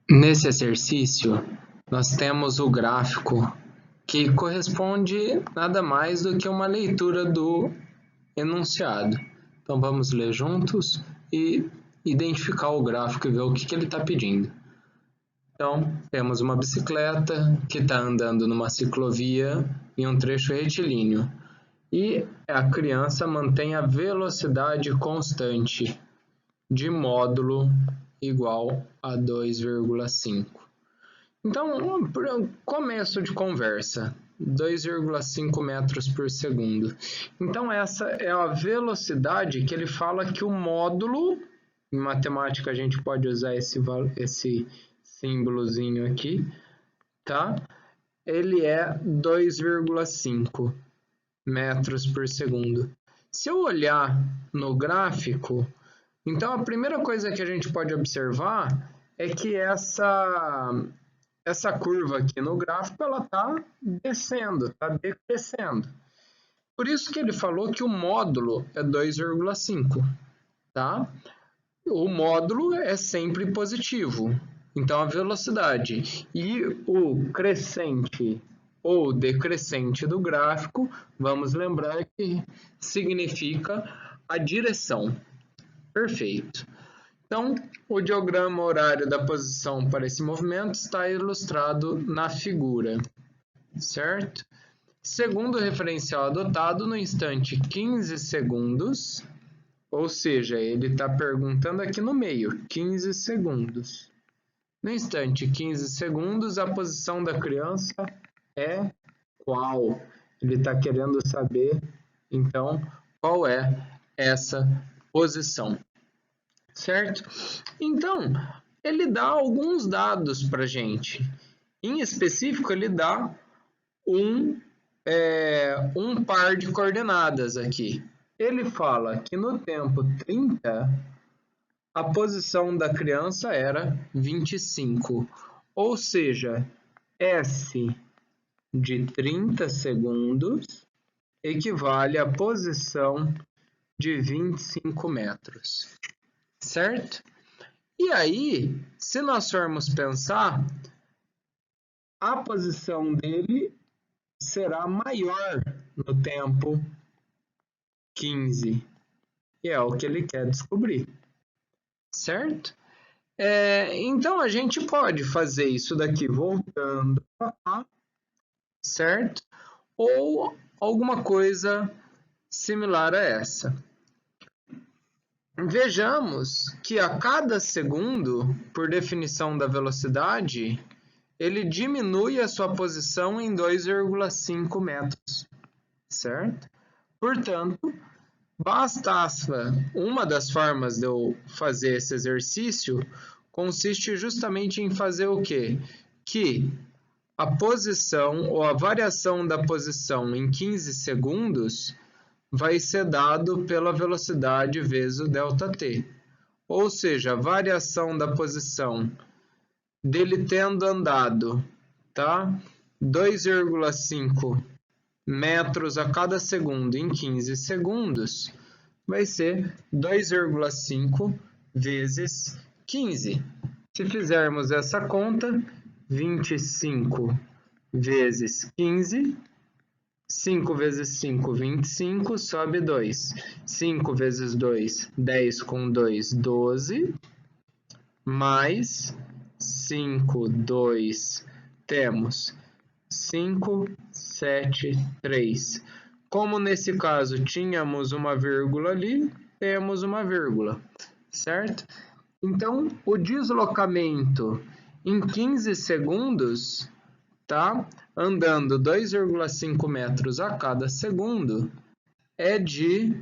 Nesse exercício, nós temos o gráfico que corresponde nada mais do que uma leitura do enunciado. Então, vamos ler juntos e identificar o gráfico e ver o que ele está pedindo. Então, temos uma bicicleta que está andando numa ciclovia em um trecho retilíneo e a criança mantém a velocidade constante de módulo igual a 2,5. Então, começo de conversa, 2,5 metros por segundo. Então, essa é a velocidade que ele fala que o módulo, em matemática a gente pode usar esse símbolozinho aqui, tá? Ele é 2,5 metros por segundo. Se eu olhar no gráfico, então a primeira coisa que a gente pode observar é que essa curva aqui no gráfico, ela está descendo, está decrescendo. Por isso que ele falou que o módulo é 2,5, tá? O módulo é sempre positivo, então a velocidade e o crescente ou decrescente do gráfico, vamos lembrar que significa a direção. Perfeito. Então, o diagrama horário da posição para esse movimento está ilustrado na figura, certo? Segundo o referencial adotado, no instante 15 segundos, ou seja, ele está perguntando aqui no meio, 15 segundos. No instante 15 segundos, a posição da criança é qual? Ele está querendo saber, então, qual é essa posição. Certo? Então, ele dá alguns dados para a gente. Em específico, ele dá um par de coordenadas aqui. Ele fala que no tempo 30, a posição da criança era 25. Ou seja, S de 30 segundos equivale à posição de 25 metros. Certo? E aí, se nós formos pensar, a posição dele será maior no tempo 15. E é o que ele quer descobrir. Certo? Então, a gente pode fazer isso daqui voltando para cá, certo? Ou alguma coisa similar a essa. Vejamos que a cada segundo, por definição da velocidade, ele diminui a sua posição em 2,5 metros, certo? Portanto, bastasse uma das formas de eu fazer esse exercício consiste justamente em fazer o quê? Que a posição ou a variação da posição em 15 segundos vai ser dado pela velocidade vezes o ΔT. Ou seja, a variação da posição dele tendo andado, tá? 2,5 metros a cada segundo em 15 segundos vai ser 2,5 vezes 15. Se fizermos essa conta, 25 vezes 15, 5 vezes 5, 25, sobe 2. 5 vezes 2, 10 com 2, 12. Mais 5, 2, temos 5, 7, 3. Como nesse caso tínhamos uma vírgula ali, temos uma vírgula, certo? Então, o deslocamento em 15 segundos, tá? Andando 2,5 metros a cada segundo, é de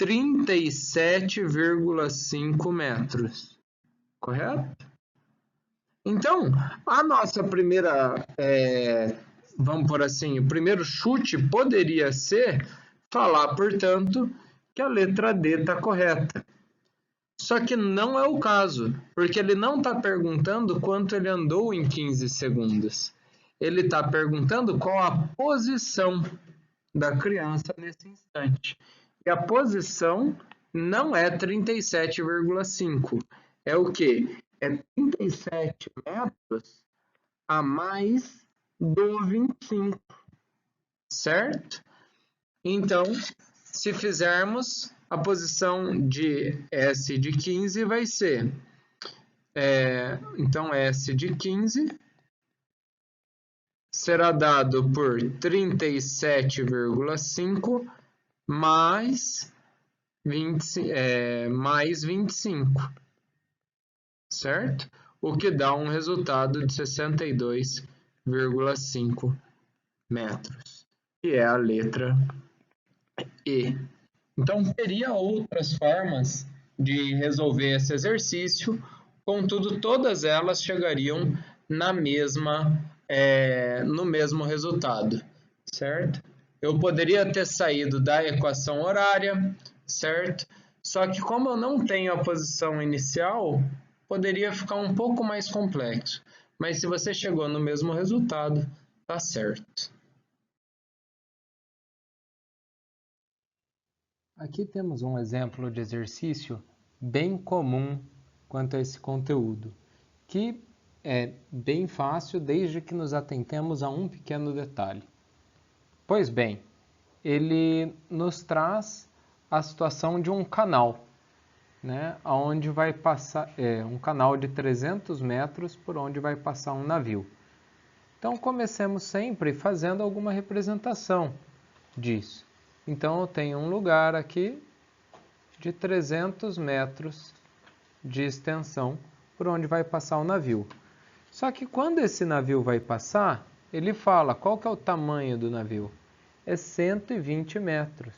37,5 metros. Correto? Então, a nossa primeira, vamos por assim, o primeiro chute poderia ser falar, portanto, que a letra D está correta. Só que não é o caso, porque ele não está perguntando quanto ele andou em 15 segundos. Ele está perguntando qual a posição da criança nesse instante. E a posição não é 37,5. É o quê? é 37 metros a mais do 25, certo? Então, se fizermos, a posição de S de 15 vai ser, então S de 15 será dado por 37,5 mais 25, certo? O que dá um resultado de 62,5 metros, que é a letra E. Então, teria outras formas de resolver esse exercício, contudo, todas elas chegariam no mesmo resultado, certo? Eu poderia ter saído da equação horária, certo? Só que como eu não tenho a posição inicial, poderia ficar um pouco mais complexo. Mas se você chegou no mesmo resultado, tá certo. Aqui temos um exemplo de exercício bem comum quanto a esse conteúdo, que é bem fácil desde que nos atentemos a um pequeno detalhe. Pois bem, ele nos traz a situação de um canal, né, onde vai passar um canal de 300 metros por onde vai passar um navio. Então comecemos sempre fazendo alguma representação disso. Então eu tenho um lugar aqui de 300 metros de extensão por onde vai passar o navio. Só que quando esse navio vai passar, ele fala qual que é o tamanho do navio. É 120 metros.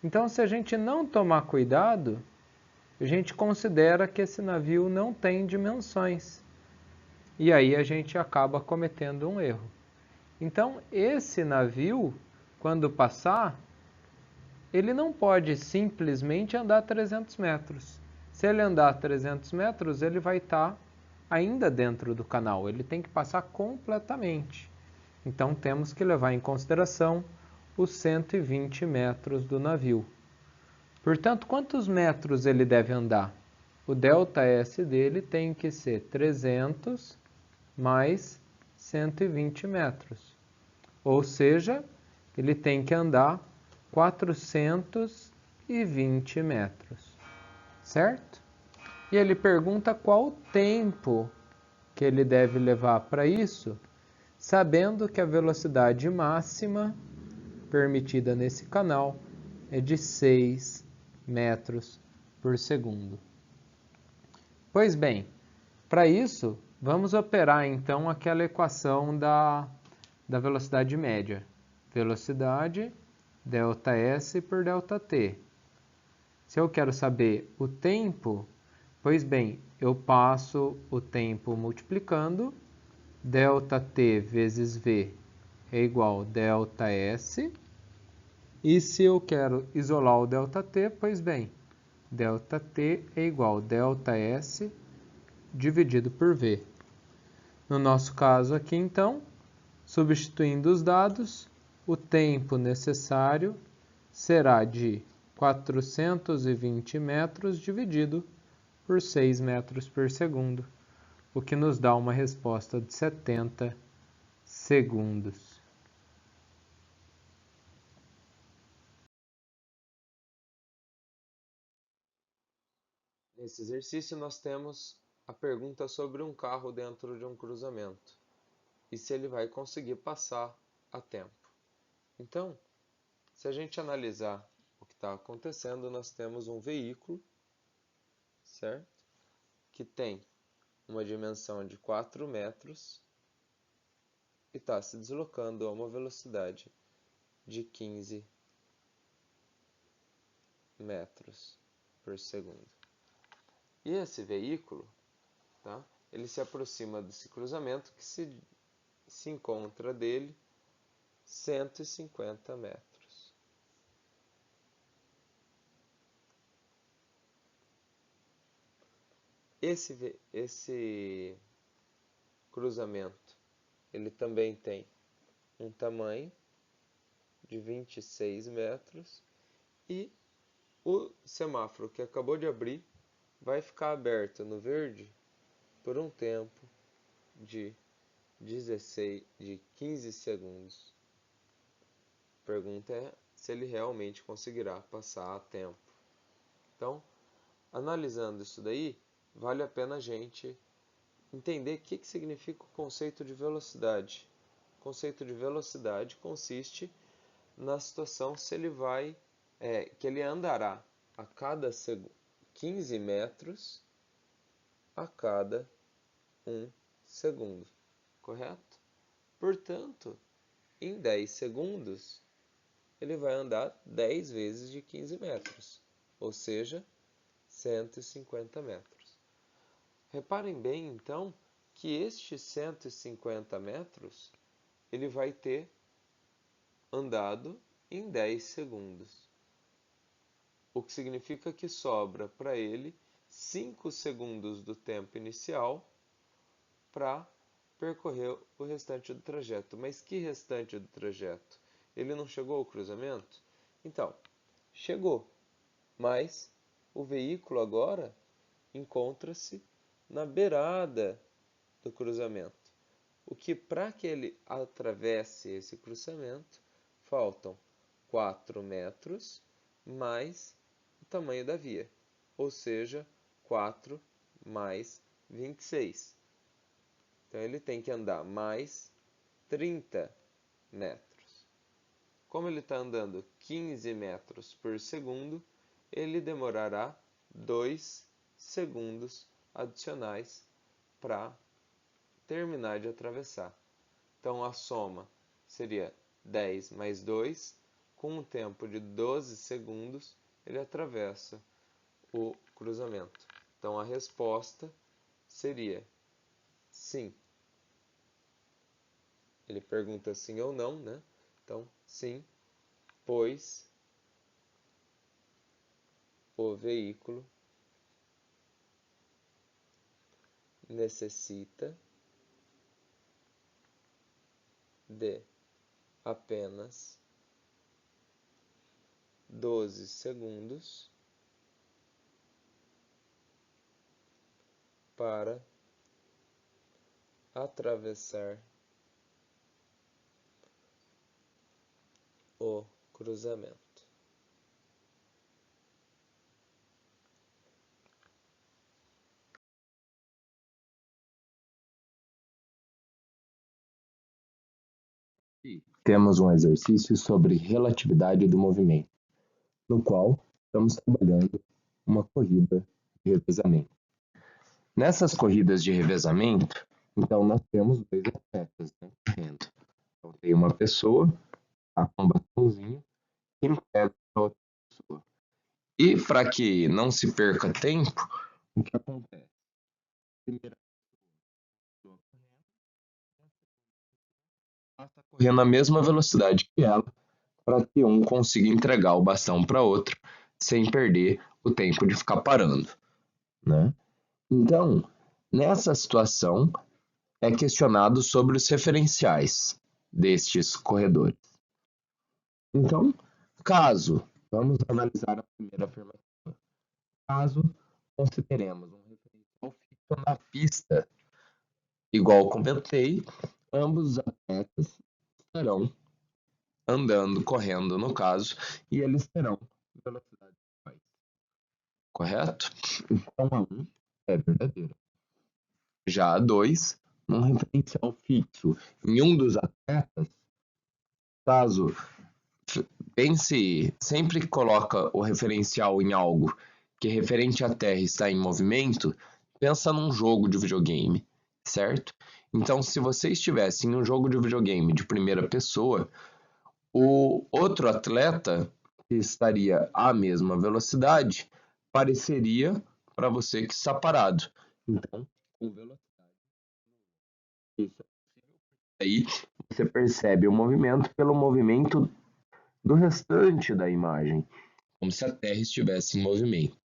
Então, se a gente não tomar cuidado, a gente considera que esse navio não tem dimensões. E aí a gente acaba cometendo um erro. Então, esse navio, quando passar, ele não pode simplesmente andar 300 metros. Se ele andar 300 metros, ele vai estar ainda dentro do canal. Ele tem que passar completamente. Então, temos que levar em consideração os 120 metros do navio. Portanto, quantos metros ele deve andar? O ΔS dele tem que ser 300 mais 120 metros. Ou seja, ele tem que andar 420 metros, certo? E ele pergunta qual o tempo que ele deve levar para isso, sabendo que a velocidade máxima permitida nesse canal é de 6 metros por segundo. Pois bem, para isso, vamos operar então aquela equação da velocidade média. Velocidade ΔS por ΔT. Se eu quero saber o tempo, pois bem, eu passo o tempo multiplicando, ΔT vezes V é igual a ΔS. E se eu quero isolar o ΔT, pois bem, ΔT é igual a ΔS dividido por V. No nosso caso aqui, então, substituindo os dados, o tempo necessário será de 420 metros dividido por 6 metros por segundo, o que nos dá uma resposta de 70 segundos. Nesse exercício nós temos a pergunta sobre um carro dentro de um cruzamento e se ele vai conseguir passar a tempo. Então, se a gente analisar o que está acontecendo, nós temos um veículo, certo? Que tem uma dimensão de 4 metros e está se deslocando a uma velocidade de 15 metros por segundo. E esse veículo, tá? Ele se aproxima desse cruzamento que se encontra dele 150 metros. Esse cruzamento, ele também tem um tamanho de 26 metros e o semáforo que acabou de abrir vai ficar aberto no verde por um tempo de 15 segundos. A pergunta é se ele realmente conseguirá passar a tempo. Então, analisando isso daí, vale a pena a gente entender o que significa o conceito de velocidade. O conceito de velocidade consiste na situação se ele que ele andará a cada 15 metros a cada 1 segundo, correto? Portanto, em 10 segundos, ele vai andar 10 vezes de 15 metros, ou seja, 150 metros. Reparem bem, então, que estes 150 metros ele vai ter andado em 10 segundos, o que significa que sobra para ele 5 segundos do tempo inicial para percorrer o restante do trajeto. Mas que restante do trajeto? Ele não chegou ao cruzamento? Então, chegou, mas o veículo agora encontra-se na beirada do cruzamento. O que para que ele atravesse esse cruzamento, faltam 4 metros mais o tamanho da via, ou seja, 4 mais 26. Então ele tem que andar mais 30 metros. Como ele está andando 15 metros por segundo, ele demorará 2 segundos adicionais para terminar de atravessar. Então a soma seria 10 mais 2, com um tempo de 12 segundos, ele atravessa o cruzamento. Então a resposta seria sim. Ele pergunta sim ou não, né? Então, sim, pois o veículo necessita de apenas 12 segundos para atravessar o cruzamento. E temos um exercício sobre relatividade do movimento, no qual estamos trabalhando uma corrida de revezamento. Nessas corridas de revezamento, então nós temos dois atletas, né, correndo. Então tem uma pessoa tá, com um bastãozinho que impede a outra pessoa. E para que não se perca tempo, o que acontece? Primeira pessoa está correndo a mesma velocidade que ela, para que um consiga entregar o bastão para outro sem perder o tempo de ficar parando, né? Então, nessa situação, é questionado sobre os referenciais destes corredores. Então, vamos analisar a primeira afirmativa. Caso consideremos um referencial fixo na pista, igual comentei, ambos os atletas estarão andando, correndo no caso, e eles terão velocidade iguais. Correto? Então a 1 é verdadeira. Já a 2, num referencial fixo em um dos atletas, caso pense, sempre que coloca o referencial em algo que é referente à Terra está em movimento, pensa num jogo de videogame, certo? Então, se você estivesse em um jogo de videogame de primeira pessoa, o outro atleta que estaria à mesma velocidade pareceria para você que está parado. Então, com velocidade, isso é possível. Aí você percebe o movimento pelo movimento do restante da imagem, como se a Terra estivesse em movimento.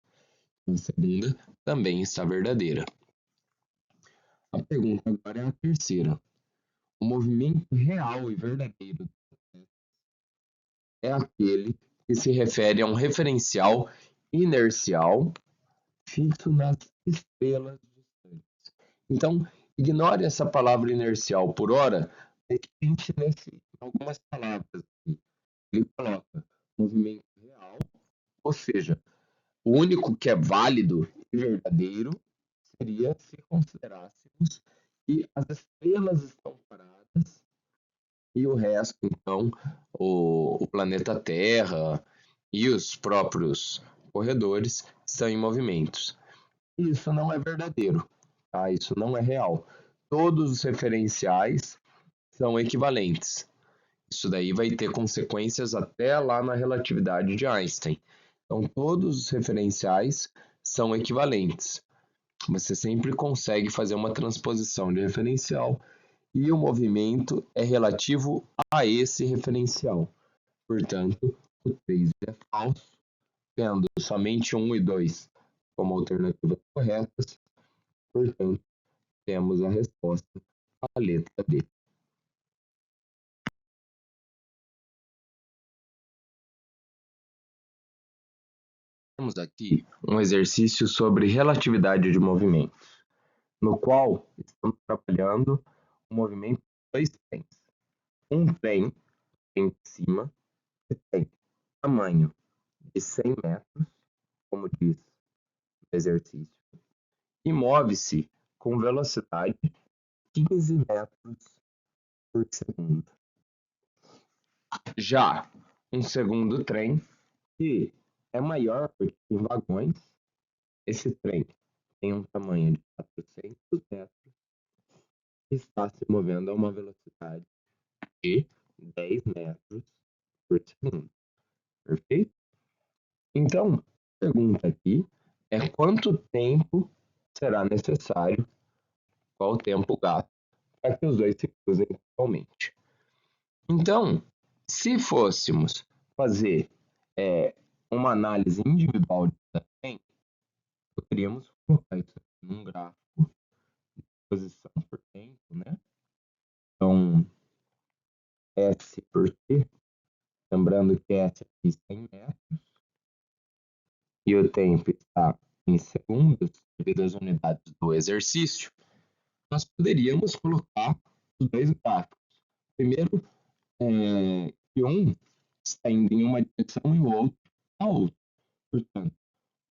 A segunda também está verdadeira. A pergunta agora é a terceira. O movimento real e verdadeiro é aquele que se refere a um referencial inercial fixo nas estrelas distantes. Então, ignore essa palavra inercial por hora, e pense em algumas palavras aqui. Ele coloca movimento real, ou seja, o único que é válido e verdadeiro seria se considerássemos que as estrelas estão paradas e o resto, então, o planeta Terra e os próprios corredores estão em movimentos. Isso não é verdadeiro, tá? Isso não é real. Todos os referenciais são equivalentes. Isso daí vai ter consequências até lá na relatividade de Einstein. Então, todos os referenciais são equivalentes. Você sempre consegue fazer uma transposição de referencial e o movimento é relativo a esse referencial. Portanto, o 3 é falso, tendo somente 1 e 2 como alternativas corretas. Portanto, temos a resposta, a letra D. Temos aqui um exercício sobre relatividade de movimentos, no qual estamos trabalhando o movimento de dois trens. Um trem em cima que tem tamanho de 100 metros, como diz no exercício, e move-se com velocidade de 15 metros por segundo. Já um segundo trem, que é maior porque tem vagões, esse trem tem um tamanho de 400 metros e está se movendo a uma velocidade de 10 metros por segundo. Perfeito? Então, a pergunta aqui é quanto tempo será necessário, qual o tempo gasto, para que os dois se cruzem totalmente. Então, se fôssemos fazer uma análise individual de cada trem, poderíamos colocar isso aqui num gráfico de posição por tempo, né? Então, S por T, lembrando que S aqui está em metros, e o tempo está em segundos, devido às unidades do exercício, nós poderíamos colocar os dois gráficos. Primeiro, que um está indo em uma direção e o outro na outra. Portanto,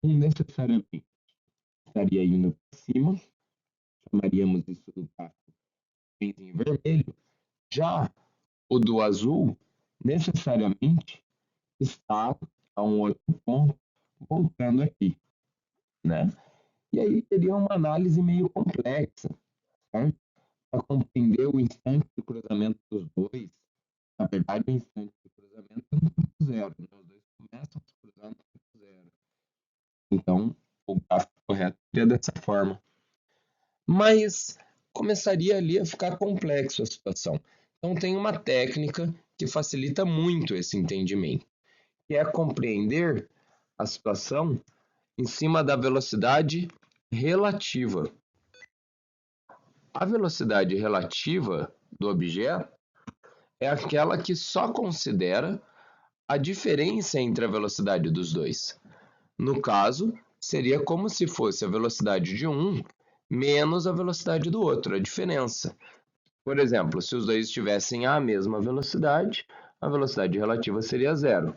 um necessariamente estaria indo para cima, chamaríamos isso do gráfico em vermelho. Já o do azul, necessariamente, está a um outro ponto, voltando aqui, né? E aí teria uma análise meio complexa, certo? Para compreender o instante de cruzamento dos dois. Na verdade, o instante de cruzamento é no ponto zero, né? Os dois começam a se cruzar no ponto zero. Então, o gráfico correto seria dessa forma. Mas começaria ali a ficar complexo a situação. Então, tem uma técnica que facilita muito esse entendimento, que é compreender a situação em cima da velocidade relativa. A velocidade relativa do objeto é aquela que só considera a diferença entre a velocidade dos dois. No caso, seria como se fosse a velocidade de um menos a velocidade do outro, a diferença. Por exemplo, se os dois estivessem à mesma velocidade, a velocidade relativa seria zero.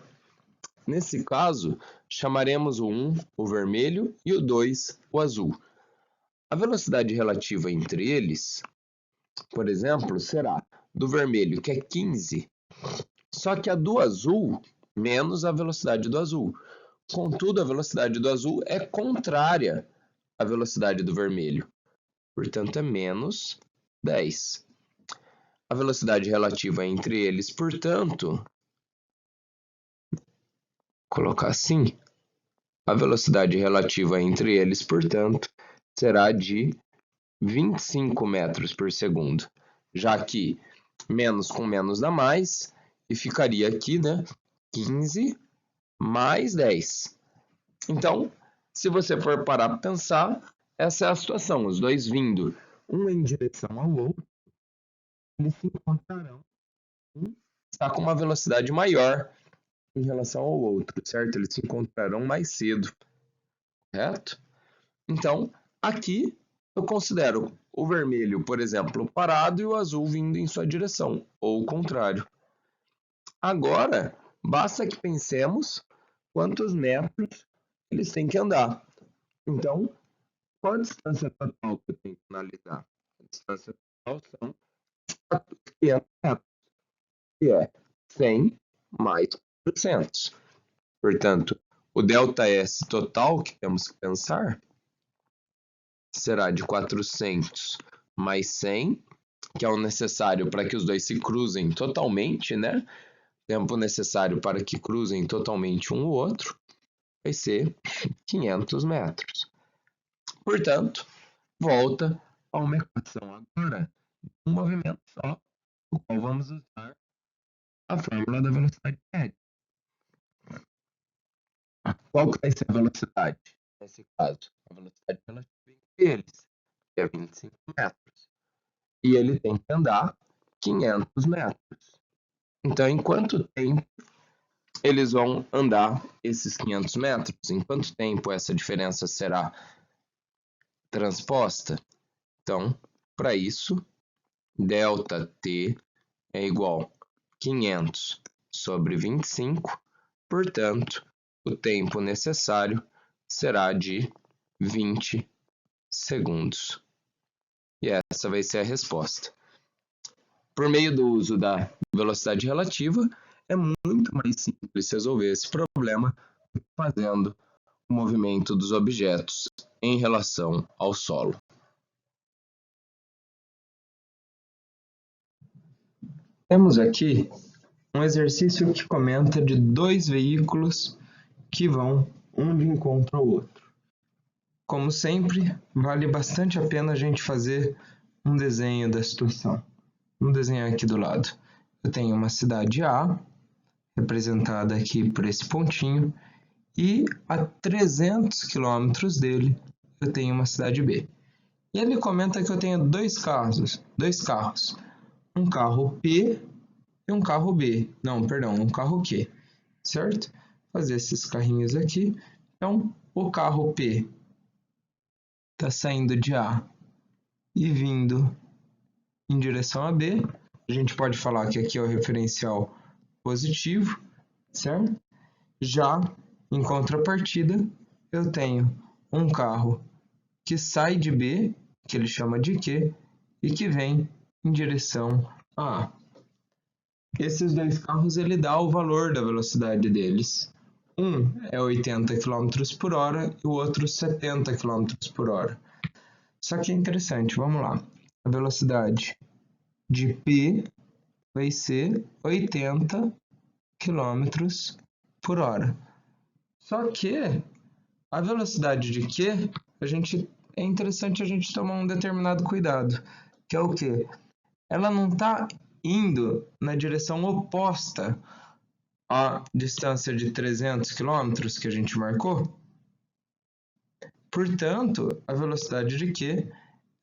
Nesse caso, chamaremos o 1 o vermelho e o 2 o azul. A velocidade relativa entre eles, por exemplo, será do vermelho, que é 15, só que a do azul menos a velocidade do azul. Contudo, a velocidade do azul é contrária à velocidade do vermelho, portanto é menos 10. A velocidade relativa entre eles, portanto, colocar assim, a velocidade relativa entre eles, portanto, será de 25 metros por segundo, já que menos com menos dá mais, e ficaria aqui, né, 15 mais 10. Então, se você for parar para pensar, essa é a situação, os dois vindo um em direção ao outro, eles se encontrarão. Um está com uma velocidade maior em relação ao outro, certo? Eles se encontrarão mais cedo, correto? Então, aqui eu considero o vermelho, por exemplo, parado e o azul vindo em sua direção, ou o contrário. Agora, basta que pensemos quantos metros eles têm que andar. Então, qual a distância total que eu tenho que analisar? A distância total são 500 metros, que é 100 mais 400. Portanto, o ΔS total que temos que pensar será de 400 mais 100, que é o necessário para que os dois se cruzem totalmente, né? Tempo necessário para que cruzem totalmente um o outro, vai ser 500 metros. Portanto, volta a uma equação agora, um movimento só, o qual vamos usar a fórmula da velocidade média. Qual que vai ser a velocidade? Nesse caso, a velocidade relativa entre eles, que é 25 metros. E ele tem que andar 500 metros. Então, em quanto tempo eles vão andar esses 500 metros? Em quanto tempo essa diferença será transposta? Então, para isso, ΔT é igual a 500 sobre 25, portanto, o tempo necessário será de 20 segundos. E essa vai ser a resposta. Por meio do uso da velocidade relativa, é muito mais simples resolver esse problema fazendo o movimento dos objetos em relação ao solo. Temos aqui um exercício que comenta de dois veículos que vão um de encontro ao outro. Como sempre, vale bastante a pena a gente fazer um desenho da situação. Vamos desenhar aqui do lado. Eu tenho uma cidade A, representada aqui por esse pontinho, e a 300 quilômetros dele eu tenho uma cidade B. E ele comenta que eu tenho dois carros, um carro P e um carro B. Não, perdão, um carro Q, certo? Vou fazer esses carrinhos aqui. Então, o carro P está saindo de A e vindo em direção a B. A gente pode falar que aqui é o referencial positivo, certo? Já em contrapartida, eu tenho um carro que sai de B, que ele chama de Q, e que vem em direção a A. Esses dois carros, ele dá o valor da velocidade deles. Um é 80 km por hora e o outro 70 km por hora. Só que é interessante, vamos lá. A velocidade de P vai ser 80 km por hora. Só que a velocidade de Q, é interessante a gente tomar um determinado cuidado, que é o quê? Ela não está indo na direção oposta à distância de 300 km que a gente marcou. Portanto, a velocidade de Q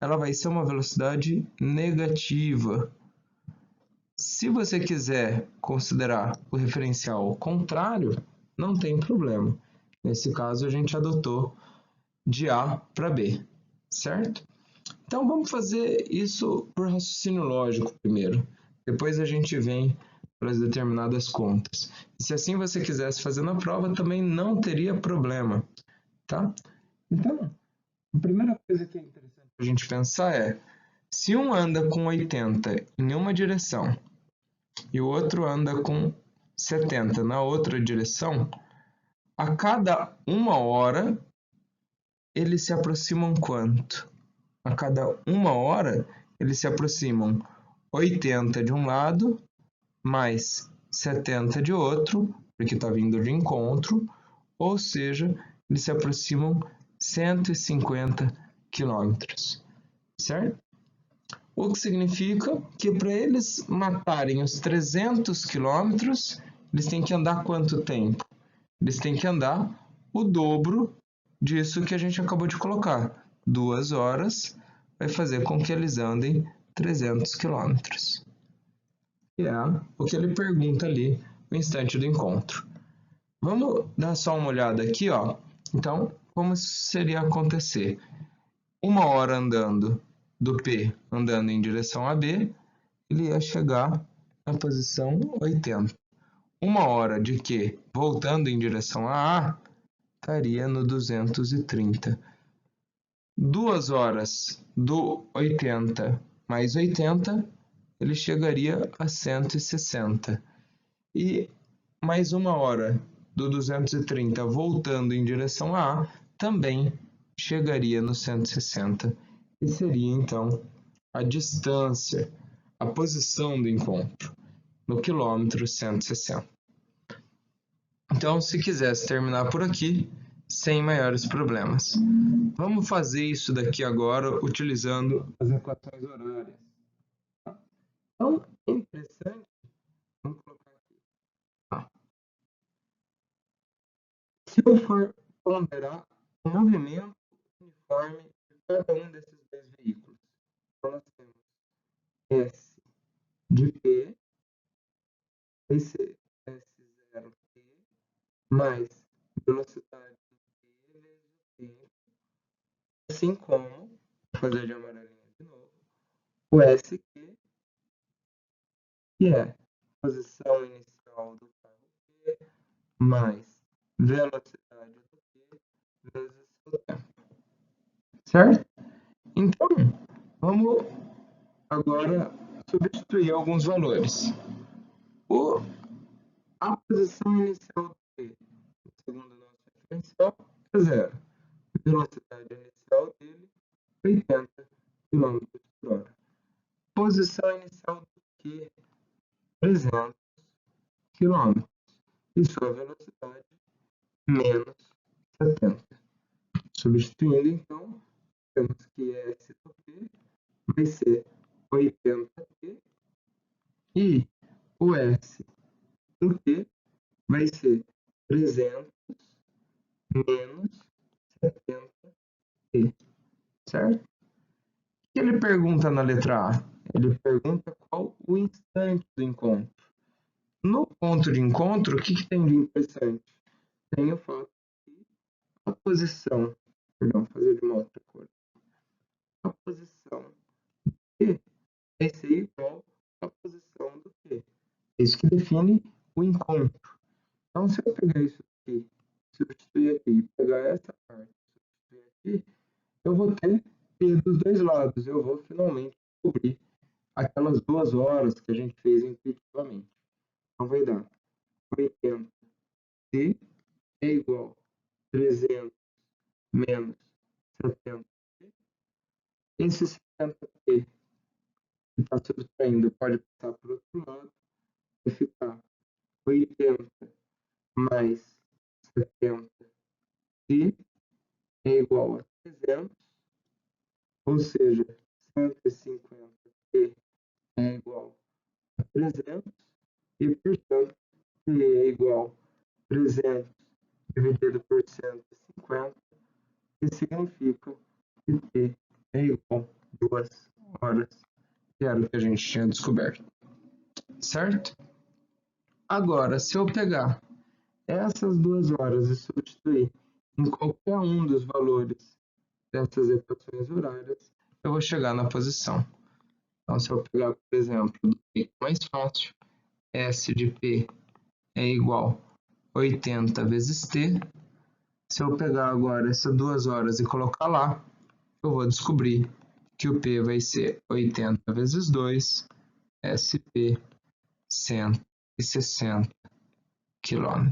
ela vai ser uma velocidade negativa. Se você quiser considerar o referencial contrário, não tem problema. Nesse caso, a gente adotou de A para B, certo? Então, vamos fazer isso por raciocínio lógico primeiro. Depois a gente vem para as determinadas contas. E se assim você quisesse fazer na prova, também não teria problema, tá? Então, a primeira coisa que é interessante a gente pensar é, se um anda com 80 em uma direção e o outro anda com 70 na outra direção, a cada 1 hora eles se aproximam quanto? A cada 1 hora eles se aproximam 80 de um lado mais 70 de outro, porque está vindo de encontro, ou seja, eles se aproximam 150 quilômetros, certo? O que significa que para eles matarem os 300 quilômetros, eles têm que andar quanto tempo? Eles têm que andar o dobro disso que a gente acabou de colocar. 2 horas vai fazer com que eles andem 300 quilômetros. Que é o que ele pergunta ali no instante do encontro. Vamos dar só uma olhada aqui, ó. Então, como isso seria acontecer? 1 hora andando do P andando em direção a B, ele ia chegar na posição 80. 1 hora de Q voltando em direção a A, estaria no 230. 2 horas do 80 mais 80, ele chegaria a 160. E mais 1 hora do 230 voltando em direção a A, também chegaria no 160. E seria, então, a distância, a posição do encontro, no quilômetro 160. Então, se quisesse terminar por aqui, sem maiores problemas. Vamos fazer isso daqui agora utilizando as equações horárias. Então, é interessante, vamos colocar aqui. Se eu for ponderar o movimento uniforme de cada um desses dois veículos, então nós temos S de P, vai ser S0P, mais velocidade de P vezes o tempo, assim como, vou fazer de amarelinho de novo, o SQ, que é posição inicial do carro P, mais velocidade do P vezes o tempo. Certo? Então, vamos agora substituir alguns valores. A posição inicial do P, segundo o nosso referencial, é 0. A velocidade inicial dele, 80 km por hora. Posição inicial do Q, 300 km. E sua velocidade, menos 70. Substituindo, então, temos que S do P vai ser 80P e o S do Q vai ser 300 menos 70P, certo? O que ele pergunta na letra A? Ele pergunta qual o instante do encontro. No ponto de encontro, o que tem de interessante? Tem o fato que a posição, perdão, vou fazer de uma outra cor. A posição Q vai ser igual à posição do Q. Isso que define o encontro. Então, se eu pegar isso aqui, substituir aqui e pegar essa parte, substituir aqui, eu vou ter P dos dois lados. Eu vou finalmente descobrir aquelas 2 horas que a gente fez intuitivamente. Então, vai dar 80T é igual a 300 menos 70T. Esse 70T que está subtraindo pode passar para o outro lado. Vai ficar 80 mais 70T é igual a 300, ou seja, 150T é igual a 300, e, portanto, T é igual a 300 dividido por 150, que significa que T é igual a 2 horas, que era o que a gente tinha descoberto. Certo? Agora, se eu pegar essas 2 horas e substituir em qualquer um dos valores dessas equações horárias, eu vou chegar na posição. Então, se eu pegar, por exemplo, do P mais fácil, S de P é igual a 80 vezes T. Se eu pegar agora essas 2 horas e colocar lá, eu vou descobrir que o P vai ser 80 vezes 2, SP, 160 km.